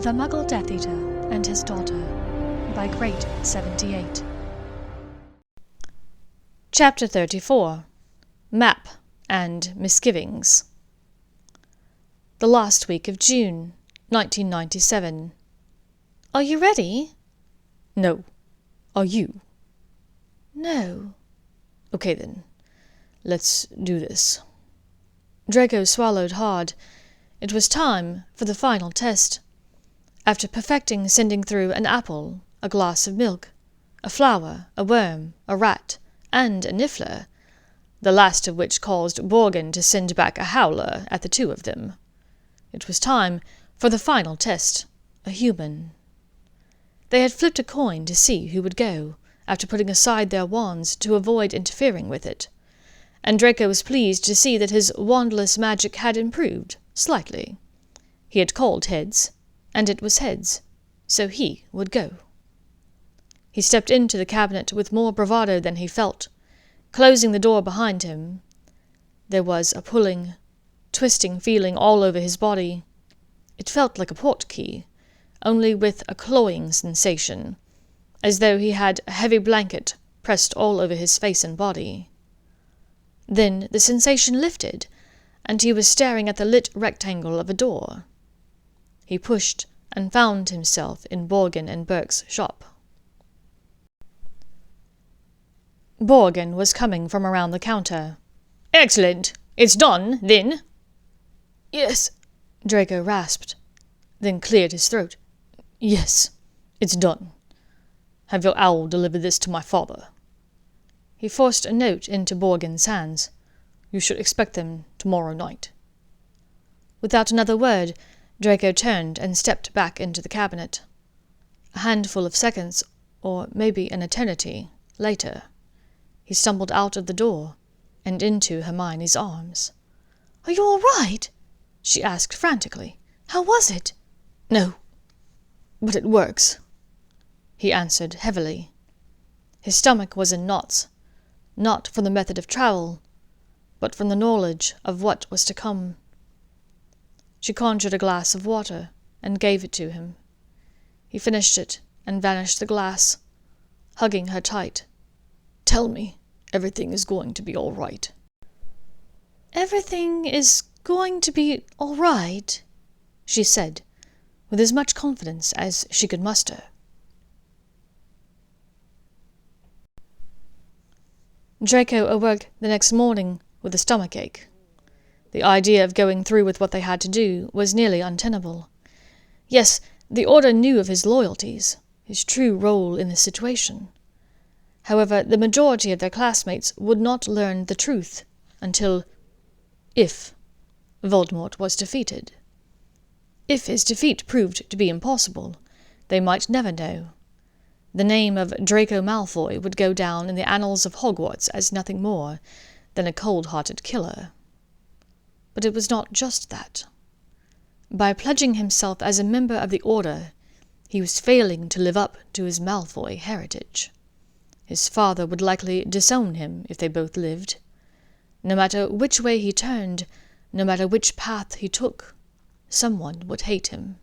The Muggle Death Eater and His Daughter by Great 78. Chapter 34. Map and Misgivings. The last week of June, 1997. Are you ready? No. Are you? No. Okay then. Let's do this. Draco swallowed hard. It was time for the final test. After perfecting sending through an apple, a glass of milk, a flower, a worm, a rat, and a niffler, the last of which caused Borgin to send back a howler at the two of them, it was time for the final test, a human. They had flipped a coin to see who would go, after putting aside their wands to avoid interfering with it, and Draco was pleased to see that his wandless magic had improved, slightly. He had called heads, and it was heads, so he would go. He stepped into the cabinet with more bravado than he felt, closing the door behind him. There was a pulling, twisting feeling all over his body. It felt like a portkey, only with a cloying sensation, as though he had a heavy blanket pressed all over his face and body. Then the sensation lifted, and he was staring at the lit rectangle of a door. He pushed and found himself in Borgin and Burke's shop. Borgin was coming from around the counter. "Excellent! It's done, then?" "Yes," Draco rasped, then cleared his throat. "Yes, it's done. Have your owl deliver this to my father." He forced a note into Borgin's hands. "You should expect them tomorrow night." Without another word, Draco turned and stepped back into the cabinet. A handful of seconds, or maybe an eternity, later, he stumbled out of the door and into Hermione's arms. "Are you all right?" she asked frantically. "How was it?" "No, but it works," he answered heavily. His stomach was in knots, not from the method of travel, but from the knowledge of what was to come. She conjured a glass of water and gave it to him. He finished it and vanished the glass, hugging her tight. "Tell me everything is going to be all right." "Everything is going to be all right," she said, with as much confidence as she could muster. Draco awoke the next morning with a stomachache. The idea of going through with what they had to do was nearly untenable. Yes, the Order knew of his loyalties, his true role in the situation. However, the majority of their classmates would not learn the truth until, if Voldemort was defeated. If his defeat proved to be impossible, they might never know. The name of Draco Malfoy would go down in the annals of Hogwarts as nothing more than a cold-hearted killer. But it was not just that. By pledging himself as a member of the Order, he was failing to live up to his Malfoy heritage. His father would likely disown him if they both lived. No matter which way he turned, no matter which path he took, someone would hate him.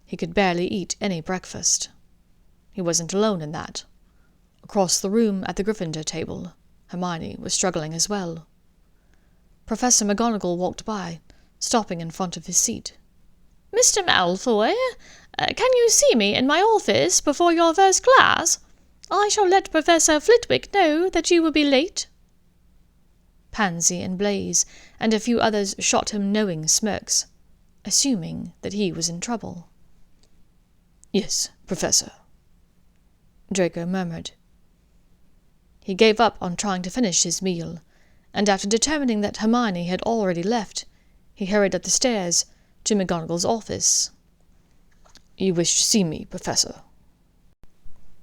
He could barely eat any breakfast. He wasn't alone in that. Across the room at the Gryffindor table, Hermione was struggling as well. Professor McGonagall walked by, stopping in front of his seat. "Mr. Malfoy, can you see me in my office before your first class? I shall let Professor Flitwick know that you will be late." Pansy and Blaze and a few others shot him knowing smirks, assuming that he was in trouble. "Yes, Professor," Draco murmured. He gave up on trying to finish his meal, and after determining that Hermione had already left, he hurried up the stairs to McGonagall's office. "You wish to see me, Professor?"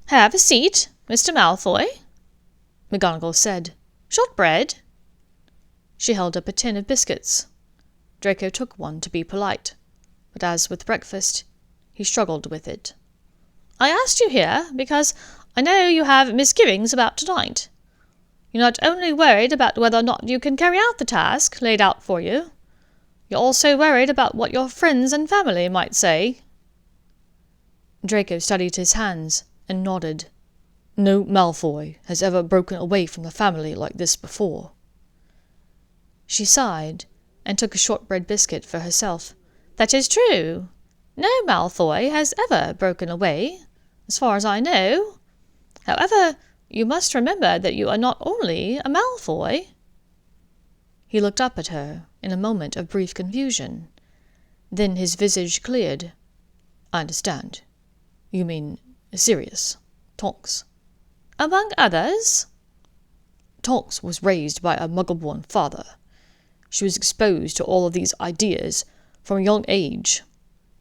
"Have a seat, Mr. Malfoy," McGonagall said. "Shortbread?" She held up a tin of biscuits. Draco took one to be polite, but as with breakfast, he struggled with it. "I asked you here because I know you have misgivings about tonight. You're not only worried about whether or not you can carry out the task laid out for you, you're also worried about what your friends and family might say Draco studied his hands and nodded. No Malfoy has ever broken away from the family like this before. She sighed and took a shortbread biscuit for herself. That is true. No Malfoy has ever broken away, as far as I know. However, you must remember that you are not only a Malfoy. He looked up at her in a moment of brief confusion. Then his visage cleared. I understand. You mean Sirius, Tonks. Among others? Tonks was raised by a Muggle-born father. She was exposed to all of these ideas from a young age.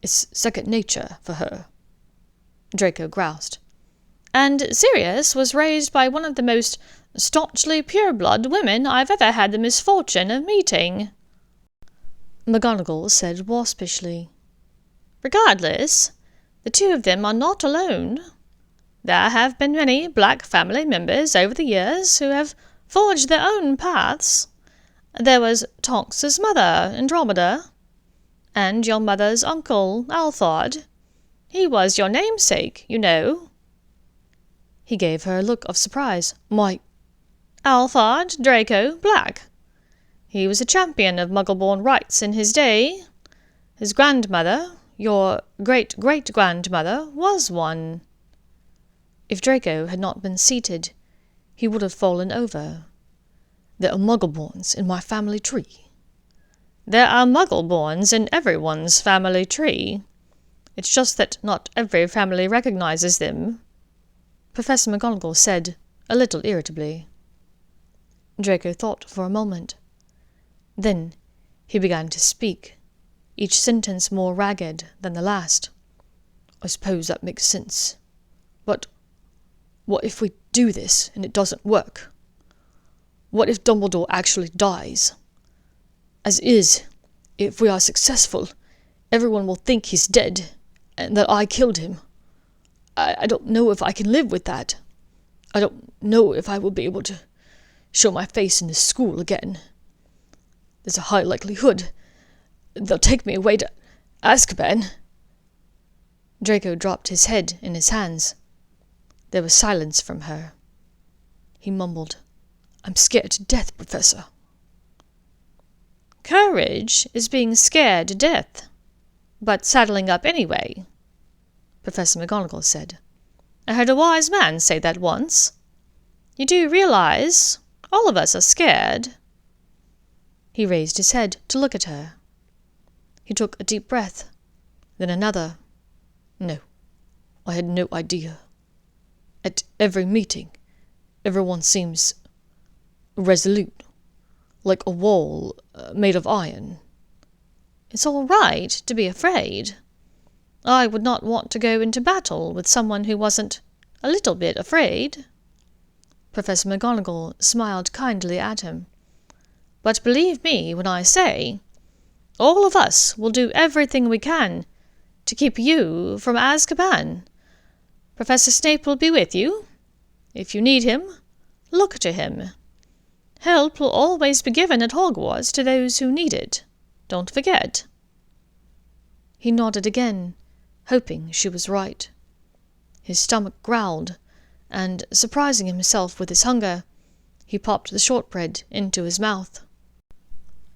It's second nature for her. Draco groused. And Sirius was raised by one of the most staunchly pure-blood women I've ever had the misfortune of meeting. McGonagall said waspishly. Regardless, the two of them are not alone. There have been many black family members over the years who have forged their own paths. There was Tonks's mother, Andromeda, and your mother's uncle, Alphard. He was your namesake, you know. He gave her a look of surprise. My... Alphard Draco Black. He was a champion of Muggle-born rights in his day. His grandmother, your great-great-grandmother, was one. If Draco had not been seated, he would have fallen over. There are Muggle-borns in my family tree. There are Muggle-borns in everyone's family tree. It's just that not every family recognizes them, Professor McGonagall said, a little irritably. Draco thought for a moment. Then he began to speak, each sentence more ragged than the last. I suppose that makes sense. But what if we do this and it doesn't work? What if Dumbledore actually dies? As is, if we are successful, everyone will think he's dead, and that I killed him. I don't know if I can live with that. I don't know if I will be able to show my face in this school again. There's a high likelihood they'll take me away to Azkaban. Draco dropped his head in his hands. There was silence from her. He mumbled, I'm scared to death, Professor. Courage is being scared to death, but saddling up anyway, Professor McGonagall said. I heard a wise man say that once. You do realize all of us are scared? He raised his head to look at her. He took a deep breath, then another. No, I had no idea. At every meeting, everyone seems resolute, like a wall made of iron. It's all right to be afraid. I would not want to go into battle with someone who wasn't a little bit afraid. Professor McGonagall smiled kindly at him. But believe me when I say, all of us will do everything we can to keep you from Azkaban. Professor Snape will be with you. If you need him, look to him. Help will always be given at Hogwarts to those who need it. Don't forget. He nodded again, hoping she was right. His stomach growled, and, surprising himself with his hunger, he popped the shortbread into his mouth.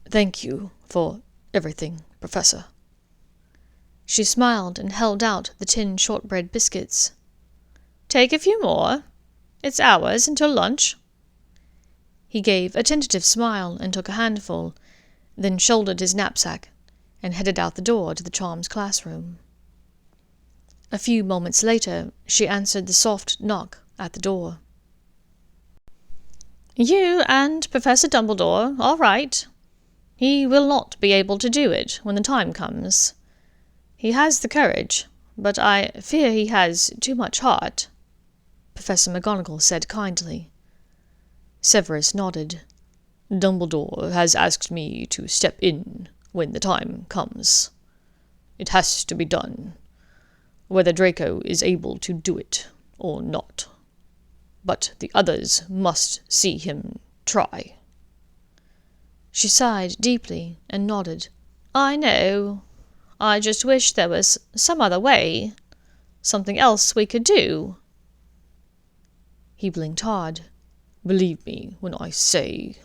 Thank you for everything, Professor. She smiled and held out the tin shortbread biscuits. Take a few more. It's hours until lunch. He gave a tentative smile and took a handful, then shouldered his knapsack and headed out the door to the Charms classroom. A few moments later, she answered the soft knock at the door. You and Professor Dumbledore, all right. He will not be able to do it when the time comes. He has the courage, but I fear he has too much heart, Professor McGonagall said kindly. Severus nodded. Dumbledore has asked me to step in when the time comes. It has to be done, whether Draco is able to do it or not. But the others must see him try. She sighed deeply and nodded. I know. I just wish there was some other way. something else we could do?" He blinked hard. "Believe me when I say,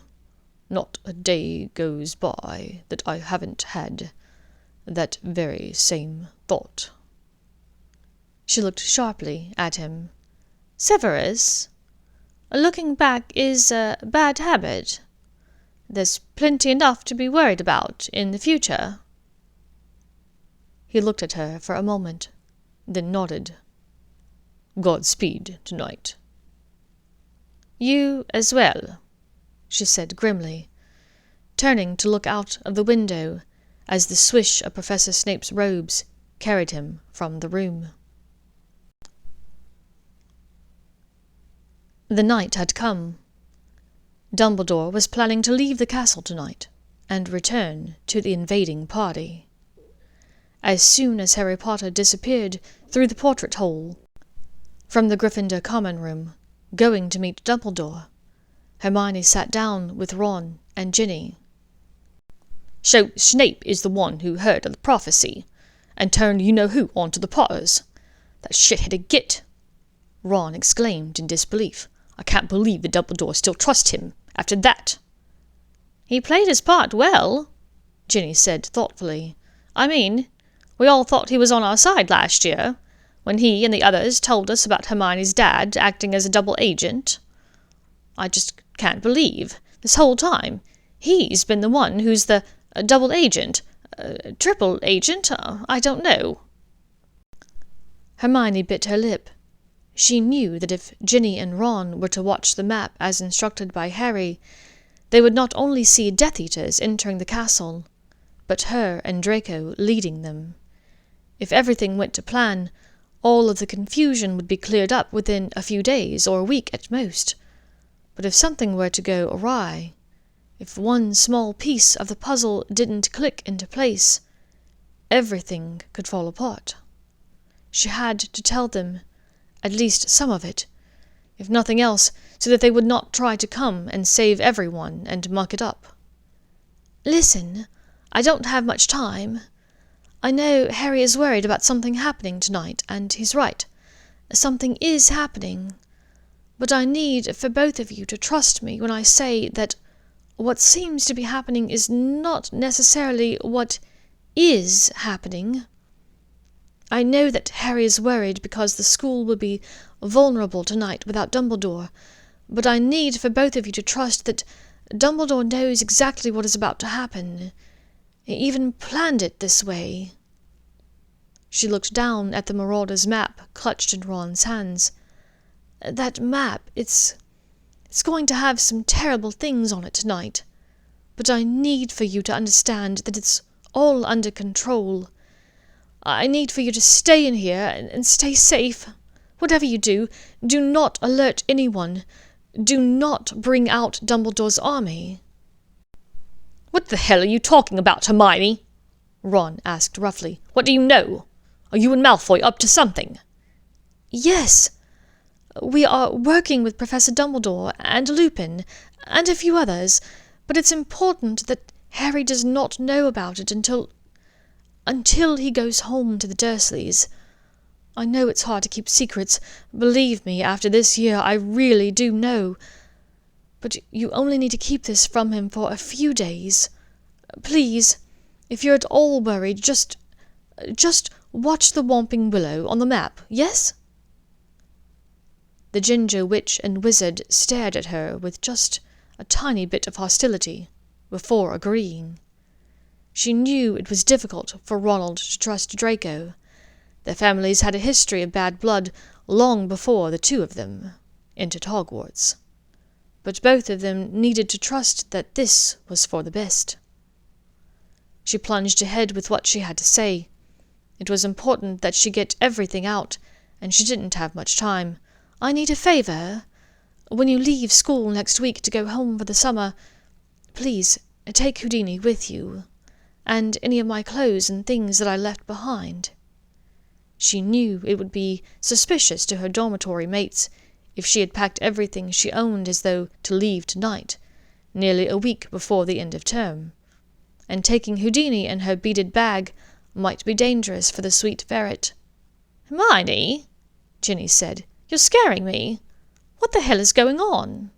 not a day goes by that I haven't had that very same thought." She looked sharply at him. "Severus, looking back is a bad habit. There's plenty enough to be worried about in the future." He looked at her for a moment, then nodded. "Godspeed tonight." "You as well," she said grimly, turning to look out of the window as the swish of Professor Snape's robes carried him from the room. The night had come. Dumbledore was planning to leave the castle tonight and return to the invading party. As soon as Harry Potter disappeared through the portrait hole from the Gryffindor common room, going to meet Dumbledore, Hermione sat down with Ron and Ginny. "So Snape is the one who heard of the prophecy, and turned you-know-who onto the Potters? That shit-headed git!" Ron exclaimed in disbelief. "I can't believe the Dumbledore still trusts him after that." "He played his part well," Ginny said thoughtfully. "I mean, we all thought he was on our side last year, when he and the others told us about Hermione's dad acting as a double agent. I just can't believe, this whole time, he's been the one who's the double agent, triple agent, I don't know." Hermione bit her lip. She knew that if Ginny and Ron were to watch the map as instructed by Harry, they would not only see Death Eaters entering the castle, but her and Draco leading them. If everything went to plan, all of the confusion would be cleared up within a few days or a week at most. But if something were to go awry, if one small piece of the puzzle didn't click into place, everything could fall apart. She had to tell them, at least some of it, if nothing else, so that they would not try to come and save everyone and muck it up. "Listen, I don't have much time. I know Harry is worried about something happening tonight, and he's right. Something is happening. But I need for both of you to trust me when I say that what seems to be happening is not necessarily what is happening. I know that Harry is worried because the school will be vulnerable tonight without Dumbledore, but I need for both of you to trust that Dumbledore knows exactly what is about to happen. He even planned it this way." She looked down at the Marauder's map clutched in Ron's hands. "That map, it's going to have some terrible things on it tonight, but I need for you to understand that it's all under control. I need for you to stay in here and stay safe. Whatever you do, do not alert anyone. Do not bring out Dumbledore's army." "What the hell are you talking about, Hermione?" Ron asked roughly. "What do you know? Are you and Malfoy up to something?" "Yes. We are working with Professor Dumbledore and Lupin and a few others, but it's important that Harry does not know about it until he goes home to the Dursleys. I know it's hard to keep secrets. Believe me, after this year, I really do know. But you only need to keep this from him for a few days. Please, if you're at all worried, just watch the Whomping Willow on the map, yes?" The Ginger Witch and Wizard stared at her with just a tiny bit of hostility before agreeing. She knew it was difficult for Ronald to trust Draco. Their families had a history of bad blood long before the two of them entered Hogwarts. But both of them needed to trust that this was for the best. She plunged ahead with what she had to say. It was important that she get everything out, and she didn't have much time. "I need a favor. When you leave school next week to go home for the summer, please take Houdini with you, and any of my clothes and things that I left behind." She knew it would be suspicious to her dormitory mates if she had packed everything she owned as though to leave tonight, nearly a week before the end of term, and taking Houdini in her beaded bag might be dangerous for the sweet ferret. Hermione, Ginny said, you're scaring me. What the hell is going on?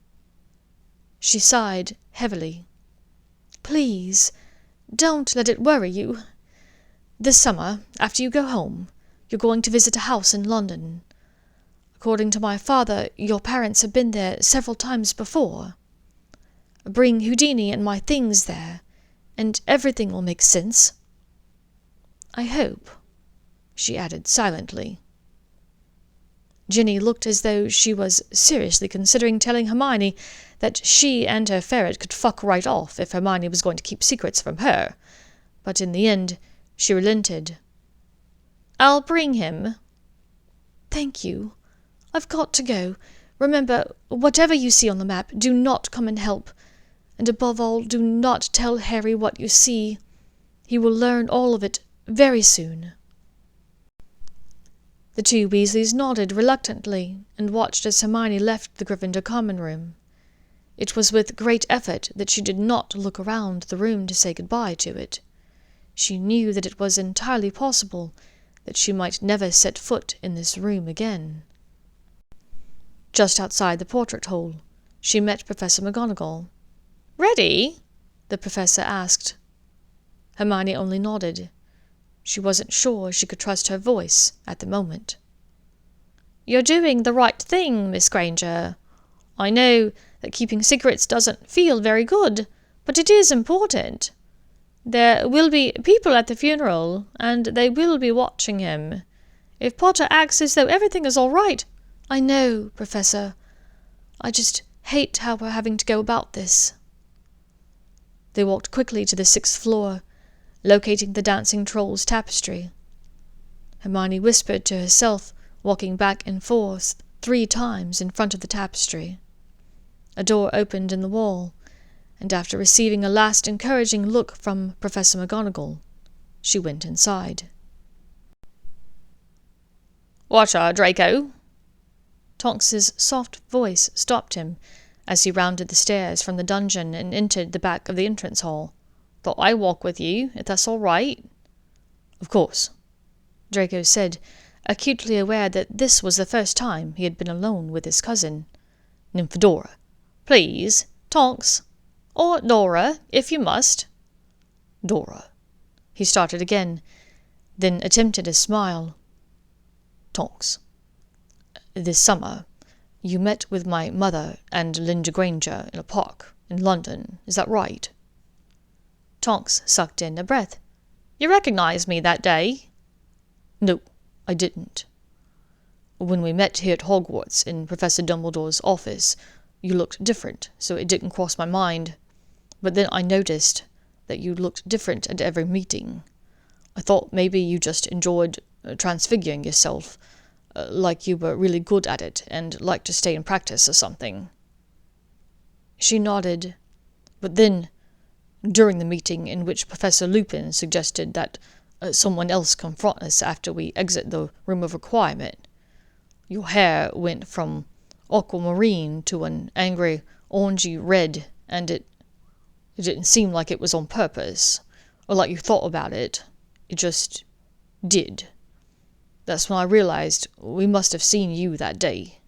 She sighed heavily. Please, don't let it worry you. This summer, after you go home, you're going to visit a house in London. According to my father, your parents have been there several times before. Bring Houdini and my things there, and everything will make sense. I hope, she added silently. Ginny looked as though she was seriously considering telling Hermione that she and her ferret could fuck right off if Hermione was going to keep secrets from her, but in the end she relented. I'll bring him. Thank you. I've got to go. Remember, whatever you see on the map, do not come and help. And above all, do not tell Harry what you see. He will learn all of it very soon. The two Weasleys nodded reluctantly and watched as Hermione left the Gryffindor common room. It was with great effort that she did not look around the room to say goodbye to it. She knew that it was entirely possible that she might never set foot in this room again. Just outside the portrait hall, she met Professor McGonagall. Ready? The professor asked. Hermione only nodded. She wasn't sure she could trust her voice at the moment. You're doing the right thing, Miss Granger. I know that keeping secrets doesn't feel very good, but it is important. There will be people at the funeral, and they will be watching him. If Potter acts as though everything is all right— I know, Professor. I just hate how we're having to go about this. They walked quickly to the 6th floor, locating the Dancing Troll's tapestry. Hermione whispered to herself, walking back and forth 3 times in front of the tapestry. A door opened in the wall, and after receiving a last encouraging look from Professor McGonagall, she went inside. "Watcher, Draco!" Tonks's soft voice stopped him as he rounded the stairs from the dungeon and entered the back of the entrance hall. "Thought I'd walk with you, if that's all right." "Of course," Draco said, acutely aware that this was the first time he had been alone with his cousin. "Nymphadora, please, Tonks. Or Dora, if you must." "Dora." He started again, then attempted a smile. "Tonks. This summer, you met with my mother and Linda Granger in a park in London, is that right?" Tonks sucked in a breath. "You recognized me that day?" "No, I didn't. When we met here at Hogwarts in Professor Dumbledore's office, you looked different, so it didn't cross my mind. But then I noticed that you looked different at every meeting. I thought maybe you just enjoyed transfiguring yourself, like you were really good at it and liked to stay in practice or something." She nodded. "But then, during the meeting in which Professor Lupin suggested that someone else confront us after we exit the room of requirement, your hair went from aquamarine to an angry orangey red, and it didn't seem like it was on purpose, or like you thought about it. It just did. That's when I realized we must have seen you that day."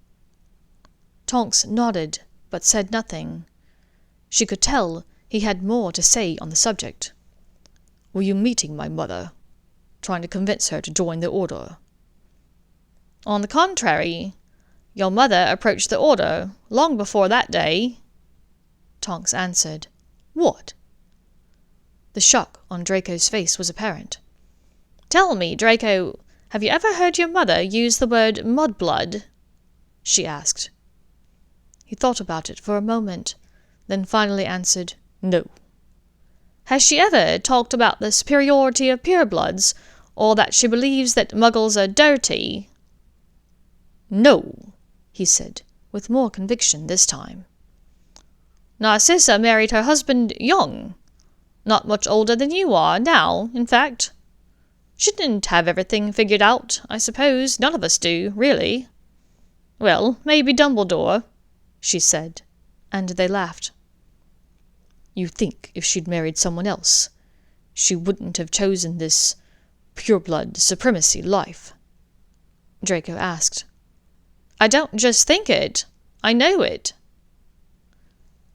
Tonks nodded, but said nothing. She could tell he had more to say on the subject. "Were you meeting my mother, trying to convince her to join the Order?" "On the contrary, your mother approached the Order long before that day," Tonks answered. "What?" The shock on Draco's face was apparent. "Tell me, Draco, have you ever heard your mother use the word mudblood?" she asked. He thought about it for a moment, then finally answered, "No." "Has she ever talked about the superiority of purebloods, or that she believes that Muggles are dirty?" "No," he said, with more conviction this time. "Narcissa married her husband young. Not much older than you are now, in fact. She didn't have everything figured out, I suppose. None of us do, really. Well, maybe Dumbledore," she said, and they laughed. "You think if she'd married someone else, she wouldn't have chosen this pureblood supremacy life?" Draco asked. I don't just think it, I know it.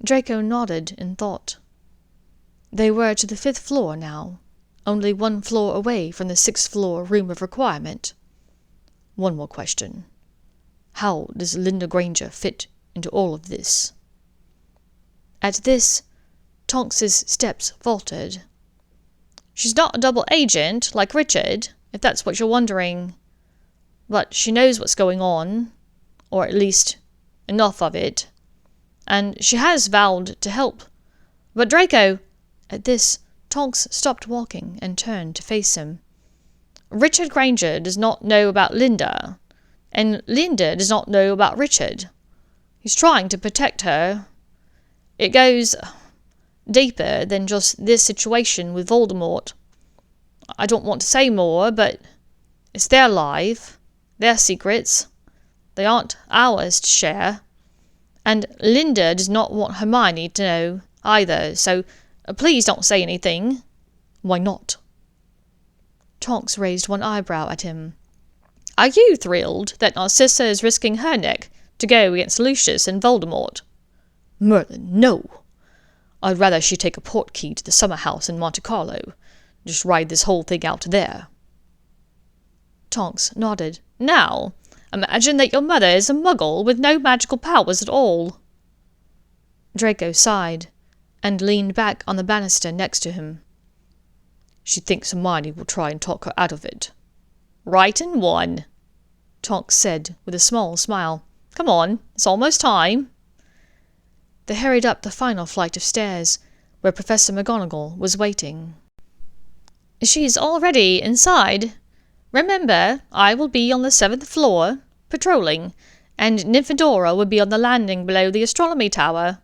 Draco nodded in thought. They were to the 5th floor now, only 1 floor away from the 6th floor room of requirement. One more question. How does Linda Granger fit into all of this? At this, Tonks's steps faltered. She's not a double agent like Richard, if that's what you're wondering. But she knows what's going on, or at least enough of it. And she has vowed to help. But Draco... At this, Tonks stopped walking and turned to face him. Richard Granger does not know about Linda, and Linda does not know about Richard. He's trying to protect her. It goes deeper than just this situation with Voldemort. I don't want to say more, but it's their life, their secrets. They aren't ours to share. And Linda does not want Hermione to know either, so please don't say anything. Why not? Tonks raised one eyebrow at him. Are you thrilled that Narcissa is risking her neck to go against Lucius and Voldemort? Merlin, no. I'd rather she take a portkey to the summer house in Monte Carlo. Just ride this whole thing out there. Tonks nodded. Now, imagine that your mother is a Muggle with no magical powers at all. Draco sighed and leaned back on the banister next to him. She thinks Hermione will try and talk her out of it. Right in one, Tonks said with a small smile. Come on, it's almost time. They hurried up the final flight of stairs, where Professor McGonagall was waiting. She's already inside. Remember, I will be on the 7th floor, patrolling, and Nymphadora will be on the landing below the astronomy tower.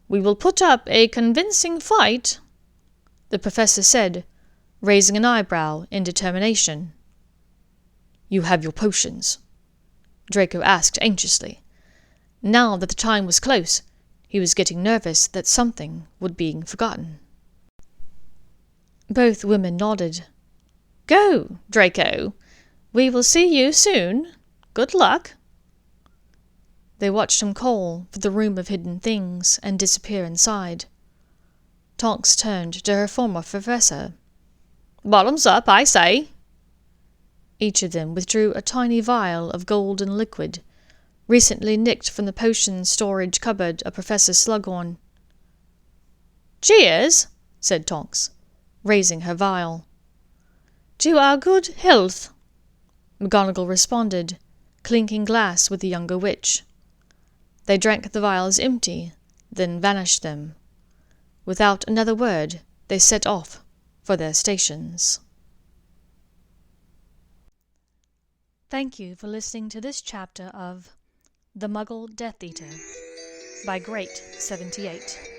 We will put up a convincing fight, the professor said, raising an eyebrow in determination. You have your potions? Draco asked anxiously. Now that the time was close, he was getting nervous that something was being forgotten. Both women nodded. Go, Draco. We will see you soon. Good luck. They watched him call for the room of hidden things and disappear inside. Tonks turned to her former professor. Bottoms up, I say. Each of them withdrew a tiny vial of golden liquid, recently nicked from the potion storage cupboard of Professor Slughorn. Cheers, said Tonks, raising her vial. To our good health, McGonagall responded, clinking glass with the younger witch. They drank the vials empty, then vanished them. Without another word, they set off for their stations. Thank you for listening to this chapter of The Muggle Death Eater by Great78.